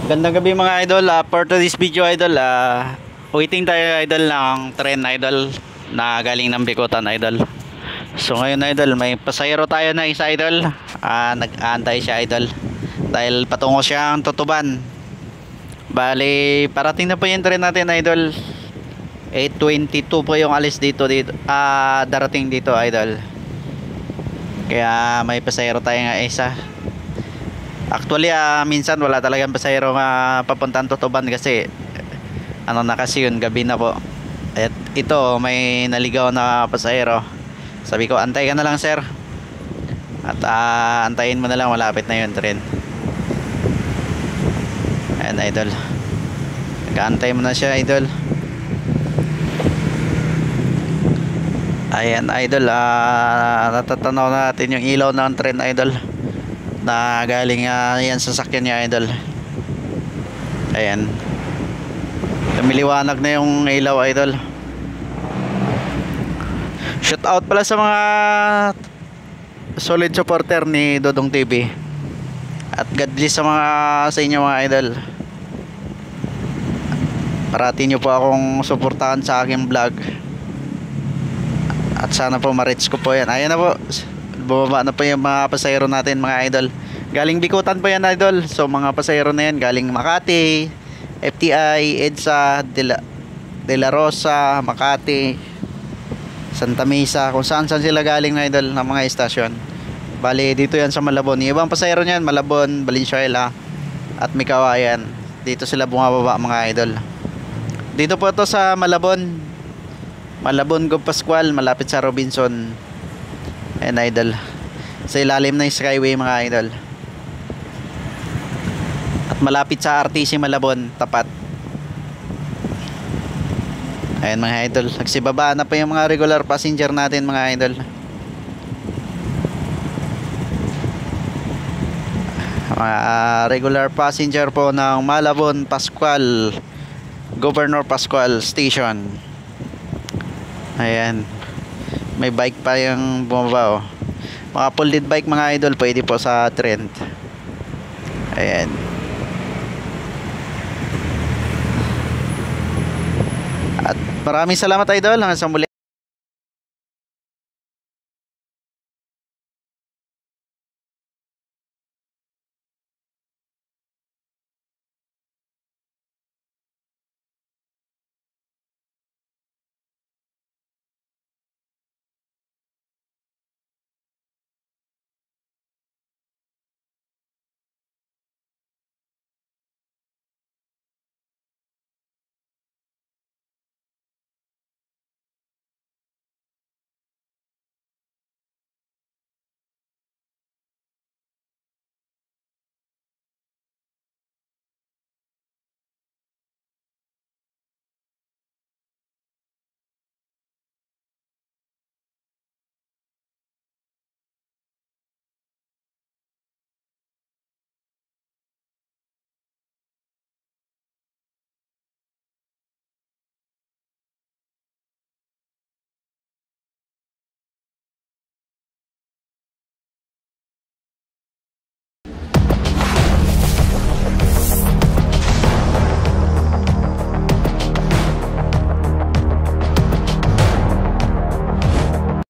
Gandang gabi mga idol. For today's video idol, waiting tayo idol ng train idol na galing ng Bikutan idol. So ngayon idol, may pasahero tayo na isa idol. Nag-aantay siya idol dahil patungo siyang Tutuban. Bali, parating na po yung train natin idol. 8:22 po yung alis dito darating dito idol. Kaya may pasahero tayo nga isa. Actually, minsan wala talagang pasahero papuntang Tutuban kasi na kasi yun, gabi na po. At ito, may naligaw na pasahero. Sabi ko, antay ka na lang sir. At antayin mo na lang, malapit na yun train. Ayan idol, nag-aantay mo na siya idol. Ayan idol, natatanaw natin yung ilaw ng train idol na galing yan sasakyan niya idol. Ayan, lumiliwanag na yung ilaw idol. Shout out pala sa mga solid supporter ni Dodong TV. At God bless sa inyo mga idol. Parati nyo po akong suportahan sa aking vlog. At sana po ma-reach ko po yan. Ayan na po, bumaba na po yung mga pasahero natin mga idol. Galing Bikutan po yan idol. So mga pasahero na yan galing Makati, FTI, EDSA, De La Rosa, Makati, Santa Mesa, kung saan sila galing mga idol ng mga estasyon. Bali dito yan sa Malabon. Yung ibang pasahero niyan, Malabon, Valenzuela at Mikawayan. Dito sila bumababa mga idol. Dito po to sa Malabon, Gov Pascual, malapit sa Robinson. Ayan idol, sa ilalim ng Skyway mga idol. At malapit sa RTC Malabon, tapat. Ayan mga idol, nagsibaba na pa yung mga regular passenger natin mga idol. Mga regular passenger po ng Malabon Pascual, Governor Pascual Station. Ayan, may bike pa yung bumaba oh. Mga folded bike mga idol, pwede po sa trend. Ayan. At maraming salamat idol, hanggang sa muli.